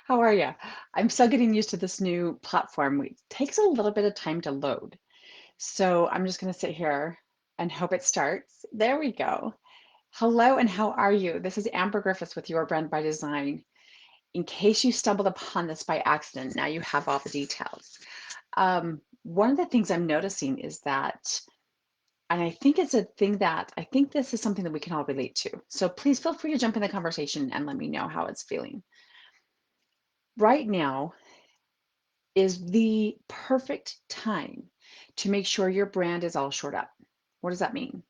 How are you? I'm still getting used to this new platform. It takes a little bit of time to load. So I'm just going to sit here and hope it starts. There we go. Hello, and how are you? This is Amber Griffiths with Your Brand by Design. In case you stumbled upon this by accident, now you have all the details. One of the things I'm noticing is that, and I think it's a thing that I think this is something that we can all relate to. So please feel free to jump in the conversation and let me know how it's feeling. Right now, is the perfect time to make sure your brand is all shored up. What does that mean?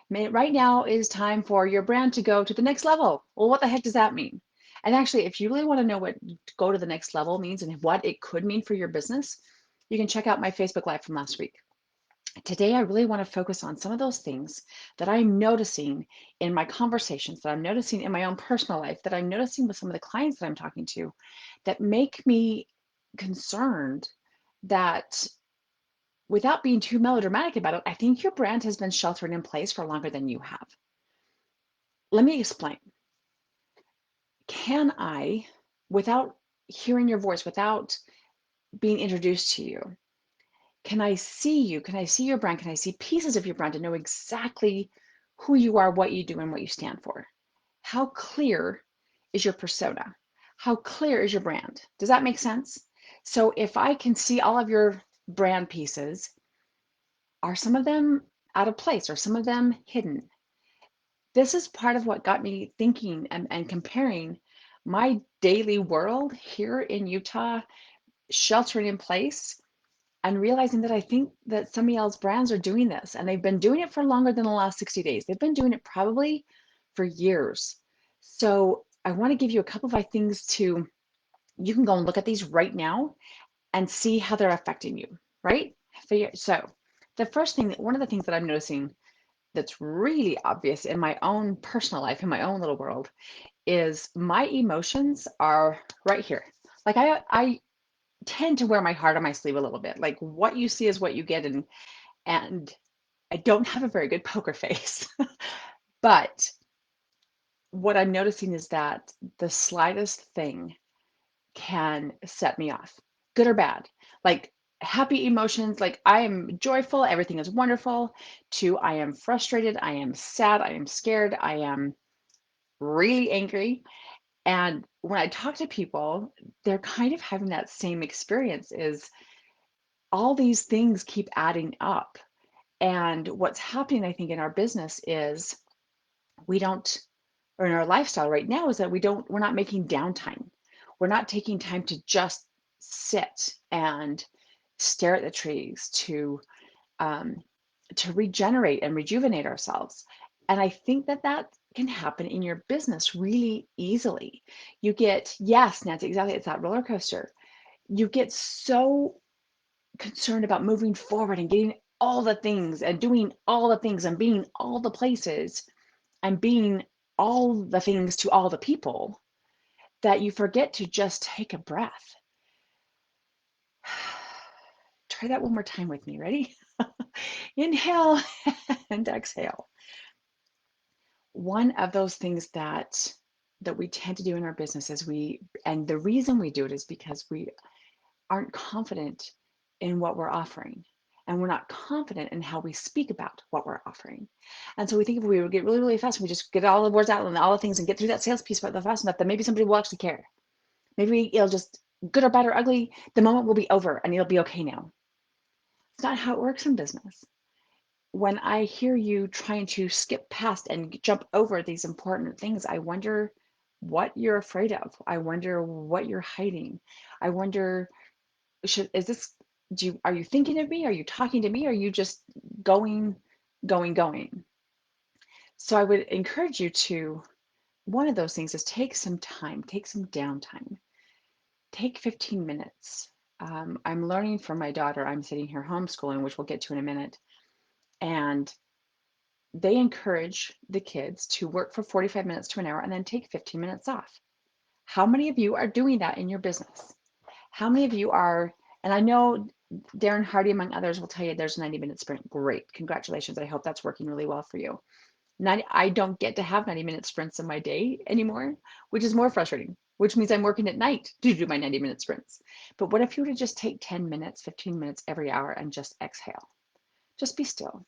Right now is time for your brand to go to the next level. Well, what the heck does that mean? And actually, if you really want to know what go to the next level means and what it could mean for your business, you can check out my Facebook Live from last week. Today, I really want to focus on some of those things that I'm noticing in my conversations, that I'm noticing in my own personal life, that I'm noticing with some of the clients that I'm talking to, that make me concerned that without being too melodramatic about it, I think your brand has been sheltered in place for longer than you have. Let me explain. Can I, without hearing your voice, without being introduced to you, can I see you? Can I see your brand? Can I see pieces of your brand to know exactly who you are, what you do, and what you stand for? How clear is your persona? How clear is your brand? Does that make sense? So if I can see all of your brand pieces, are some of them out of place? Are some of them hidden? This is part of what got me thinking and comparing my daily world here in Utah, sheltering in place, and realizing that I think that some of y'all's brands are doing this, and they've been doing it for longer than the last 60 days. They've been doing it probably for years. So I want to give you a couple of things to, you can go and look at these right now and see how they're affecting you, right? So the first thing, one of the things that I'm noticing that's really obvious in my own personal life, in my own little world, is my emotions are right here. Like I tend to wear my heart on my sleeve a little bit. Like what you see is what you get, and I don't have a very good poker face. But what I'm noticing is that the slightest thing can set me off, good or bad. Like happy emotions, like I am joyful, everything is wonderful, to I am frustrated, I am sad, I am scared, I am really angry. And when I talk to people, they're kind of having that same experience is all these things keep adding up. And what's happening, I think, in our business is we don't, or in our lifestyle right now, is that we're not making downtime. We're not taking time to just sit and stare at the trees um, to regenerate and rejuvenate ourselves. And I think that that can happen in your business really easily. You get, yes, Nancy, exactly. It's that roller coaster. You get so concerned about moving forward and getting all the things and doing all the things and being all the places and being all the things to all the people that you forget to just take a breath. Try that one more time with me. Ready? Inhale and exhale. One of those things that we tend to do in our business is and the reason we do it is because we aren't confident in what we're offering, and we're not confident in how we speak about what we're offering. And so we think if we would get really, really fast and we just get all the words out and all the things and get through that sales piece fast enough, then maybe somebody will actually care. Maybe it'll just, good or bad or ugly, the moment will be over and it'll be okay now. It's not how it works in business. When I hear you trying to skip past and jump over these important things, I wonder what you're afraid of. I wonder what you're hiding. I wonder, is this, are you thinking of me? Are you talking to me? Are you just going, going? So I would encourage you to, one of those things is take some time, take some downtime, take 15 minutes. I'm learning from my daughter. I'm sitting here homeschooling, which we'll get to in a minute. And they encourage the kids to work for 45 minutes to an hour and then take 15 minutes off. How many of you are doing that in your business? How many of you are, and I know Darren Hardy, among others, will tell you there's a 90-minute sprint. Great. Congratulations. I hope that's working really well for you. I don't get to have 90-minute sprints in my day anymore, which is more frustrating, which means I'm working at night to do my 90-minute sprints. But what if you were to just take 10 minutes, 15 minutes every hour and just exhale? Just be still.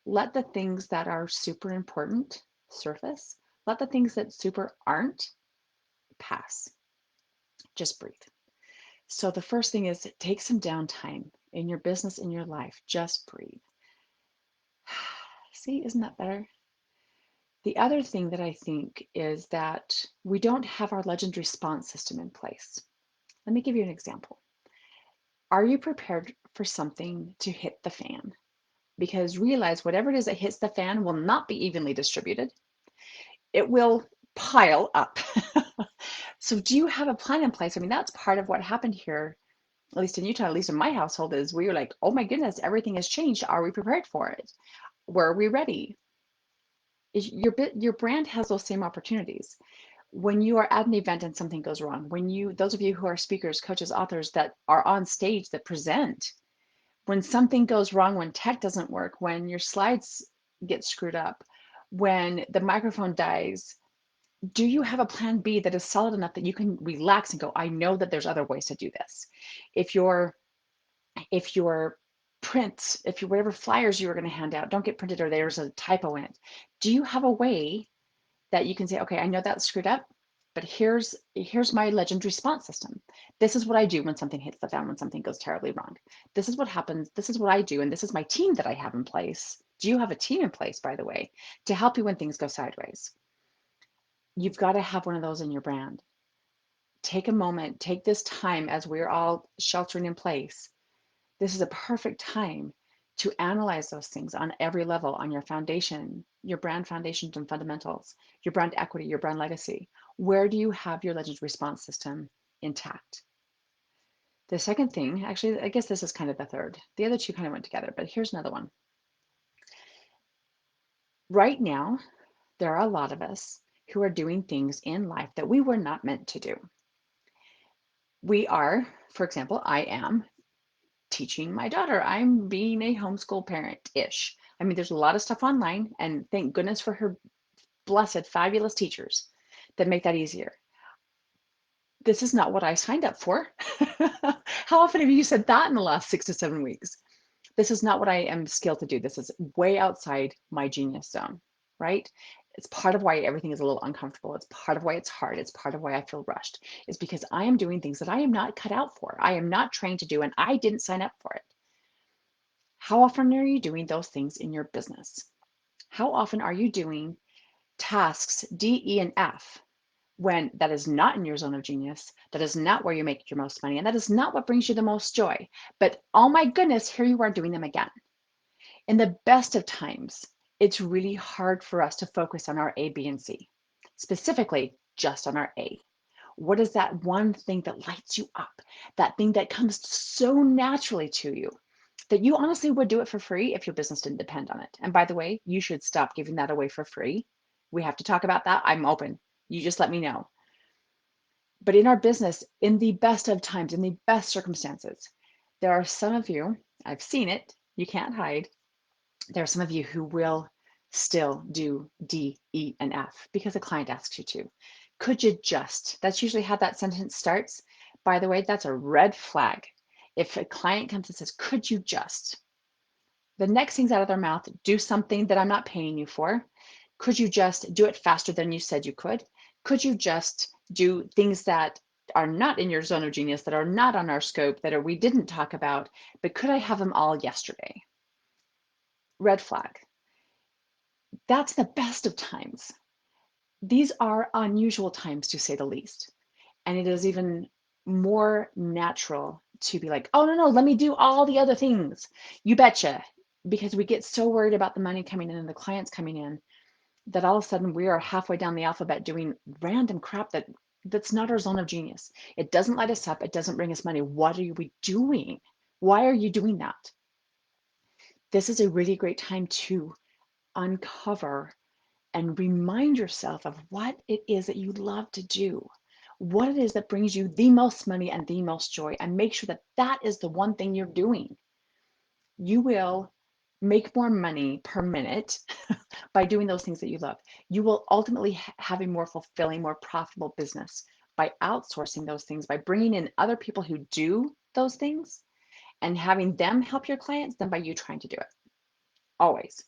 Let the things that are super important surface. Let the things that super aren't pass. Just breathe. So the first thing is take some downtime in your business, in your life. Just breathe. See, isn't that better? The other thing that I think is that we don't have our legend response system in place. Let me give you an example. Are you prepared for something to hit the fan? Because realize whatever it is that hits the fan will not be evenly distributed. It will pile up. So do you have a plan in place? I mean, that's part of what happened here, at least in Utah, at least in my household, is we were like, oh my goodness, everything has changed. Are we prepared for it? Were we ready? Your brand has those same opportunities. When you are at an event and something goes wrong, those of you who are speakers, coaches, authors that are on stage that present, when something goes wrong, when tech doesn't work, when your slides get screwed up, when the microphone dies, do you have a plan B that is solid enough that you can relax and go, I know that there's other ways to do this? If your prints, if you whatever flyers you were going to hand out don't get printed or there's a typo in it, do you have a way that you can say, okay, I know that's screwed up, but here's my legend response system. This is what I do when something hits the fan, when something goes terribly wrong. This is what happens. This is what I do, and this is my team that I have in place. Do you have a team in place, by the way, to help you when things go sideways? You've got to have one of those in your brand. Take a moment, take this time as we're all sheltering in place. This is a perfect time to analyze those things on every level, on your foundation, your brand foundations and fundamentals, your brand equity, your brand legacy. Where do you have your legend response system intact? The second thing, actually, I guess this is kind of the third. The other two kind of went together, but here's another one. Right now, there are a lot of us who are doing things in life that we were not meant to do. We are, for example, I am teaching my daughter. I'm being a homeschool parent-ish. I mean, there's a lot of stuff online, and thank goodness for her blessed, fabulous teachers that make that easier. This is not what I signed up for. How often have you said that in the last 6 to 7 weeks? This is not what I am skilled to do. This is way outside my genius zone, right? It's part of why everything is a little uncomfortable. It's part of why it's hard. It's part of why I feel rushed. It's because I am doing things that I am not cut out for. I am not trained to do, and I didn't sign up for it. How often are you doing those things in your business? How often are you doing tasks D, E, and F when that is not in your zone of genius? That is not where you make your most money, and that is not what brings you the most joy. But oh my goodness, here you are doing them again. In the best of times, it's really hard for us to focus on our A, B, and C, specifically just on our A. What is that one thing that lights you up? That thing that comes so naturally to you that you honestly would do it for free if your business didn't depend on it. And by the way, you should stop giving that away for free. We have to talk about that. I'm open. You just let me know. But in our business, in the best of times, in the best circumstances, there are some of you, I've seen it, you can't hide. There are some of you who will still do D, E, and F because a client asks you to. Could you just? That's usually how that sentence starts. By the way, that's a red flag. If a client comes and says, could you just? The next thing's out of their mouth, do something that I'm not paying you for. Could you just do it faster than you said you could? Could you just do things that are not in your zone of genius, that are not on our scope, that we didn't talk about, but could I have them all yesterday? Red flag. That's the best of times. These are unusual times, to say the least. And it is even more natural to be like, oh, no, let me do all the other things. You betcha. Because we get so worried about the money coming in and the clients coming in that all of a sudden we are halfway down the alphabet doing random crap that's not our zone of genius. It doesn't light us up. It doesn't bring us money. What are we doing? Why are you doing that? This is a really great time to uncover and remind yourself of what it is that you love to do, what it is that brings you the most money and the most joy, and make sure that that is the one thing you're doing. You will make more money per minute by doing those things that you love. You will ultimately have a more fulfilling, more profitable business by outsourcing those things, by bringing in other people who do those things and having them help your clients than by you trying to do it. Always.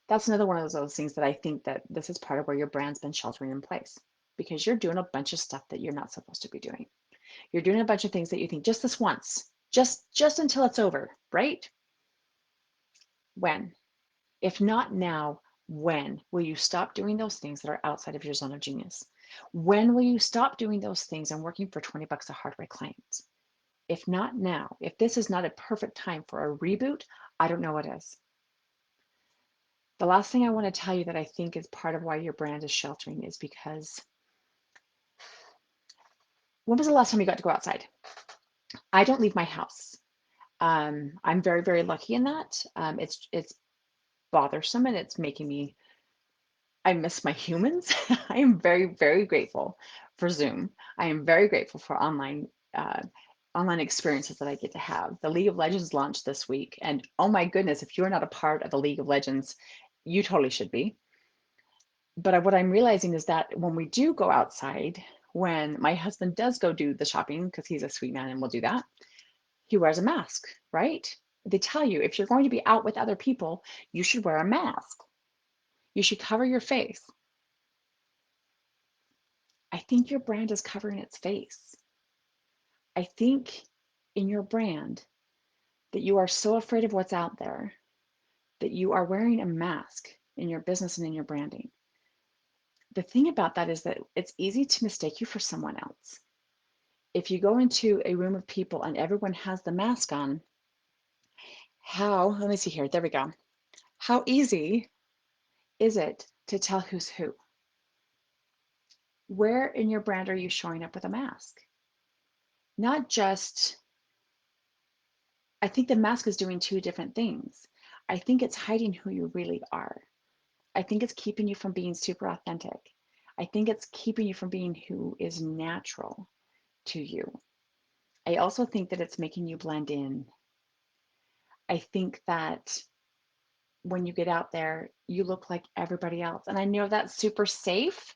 That's another one of those things that I think that this is part of where your brand's been sheltering in place, because you're doing a bunch of stuff that you're not supposed to be doing. You're doing a bunch of things that you think just this once, just until it's over, right? When? If not now, when will you stop doing those things that are outside of your zone of genius? When will you stop doing those things and working for 20 bucks a hardware client? If not now, if this is not a perfect time for a reboot, I don't know what is. The last thing I want to tell you that I think is part of why your brand is sheltering is because when was the last time you got to go outside? I don't leave my house. I'm very, very lucky in that. It's bothersome and it's making me, I miss my humans. I am very, very grateful for Zoom. I am very grateful for uh, online experiences that I get to have. The League of Legends launched this week, and oh my goodness, if you're not a part of the League of Legends, you totally should be. But what I'm realizing is that when we do go outside, when my husband does go do the shopping, because he's a sweet man and will do that, he wears a mask, right? They tell you if you're going to be out with other people, you should wear a mask. You should cover your face. I think your brand is covering its face. I think in your brand that you are so afraid of what's out there that you are wearing a mask in your business and in your branding. The thing about that is that it's easy to mistake you for someone else. If you go into a room of people and everyone has the mask on, let me see here, there we go. How easy is it to tell who's who? Where in your brand are you showing up with a mask? Not just, I think the mask is doing two different things. I think it's hiding who you really are. I think it's keeping you from being super authentic. I think it's keeping you from being who is natural to you. I also think that it's making you blend in. I think that when you get out there, you look like everybody else. And I know that's super safe.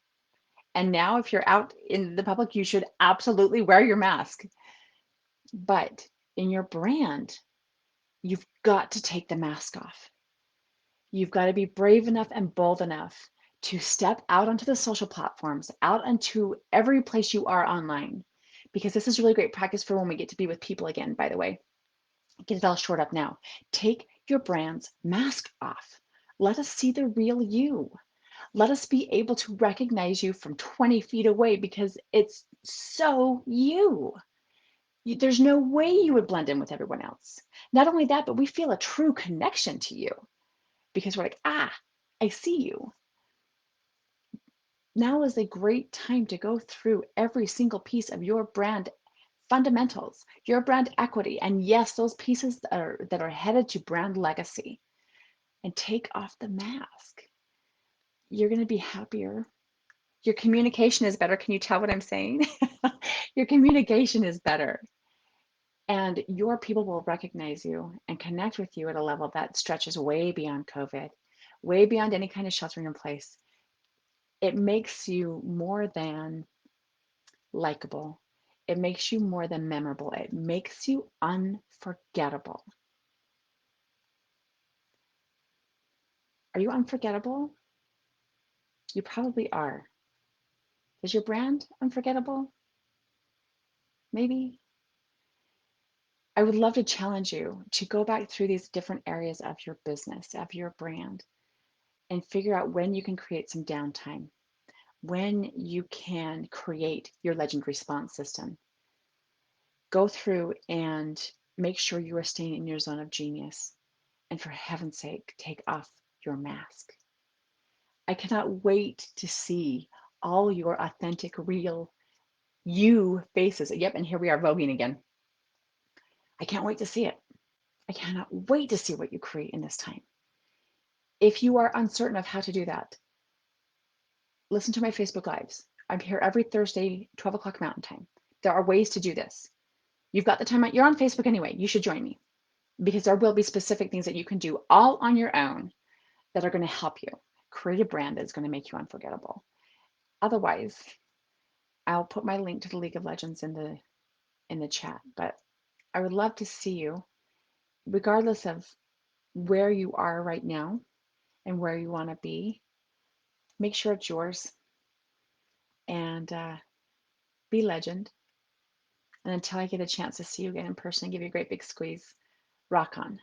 And now, if you're out in the public, you should absolutely wear your mask. But in your brand, you've got to take the mask off. You've got to be brave enough and bold enough to step out onto the social platforms, out onto every place you are online, because this is really great practice for when we get to be with people again, by the way. Get it all short up now. Take your brand's mask off. Let us see the real you. Let us be able to recognize you from 20 feet away because it's so you. There's no way you would blend in with everyone else. Not only that, but we feel a true connection to you because we're like, I see you. Now is a great time to go through every single piece of your brand fundamentals, your brand equity, and yes, those pieces that are headed to brand legacy, and take off the mask. You're going to be happier. Your communication is better. Can you tell what I'm saying? Your communication is better. And your people will recognize you and connect with you at a level that stretches way beyond COVID, way beyond any kind of sheltering in place. It makes you more than likable. It makes you more than memorable. It makes you unforgettable. Are you unforgettable? You probably are. Is your brand unforgettable? Maybe. I would love to challenge you to go back through these different areas of your business, of your brand, and figure out when you can create some downtime, when you can create your legend response system. Go through and make sure you are staying in your zone of genius. And for heaven's sake, take off your mask. I cannot wait to see all your authentic, real you faces. Yep, and here we are voguing again. I can't wait to see it. I cannot wait to see what you create in this time. If you are uncertain of how to do that, listen to my Facebook Lives. I'm here every Thursday, 12 o'clock Mountain Time. There are ways to do this. You've got the time. You're on Facebook anyway. You should join me because there will be specific things that you can do all on your own that are going to help you create a brand that's going to make you unforgettable. Otherwise, I'll put my link to the League of Legends in the chat, but I would love to see you, regardless of where you are right now and where you want to be. Make sure it's yours and be legend. And until I get a chance to see you again in person and give you a great big squeeze, rock on.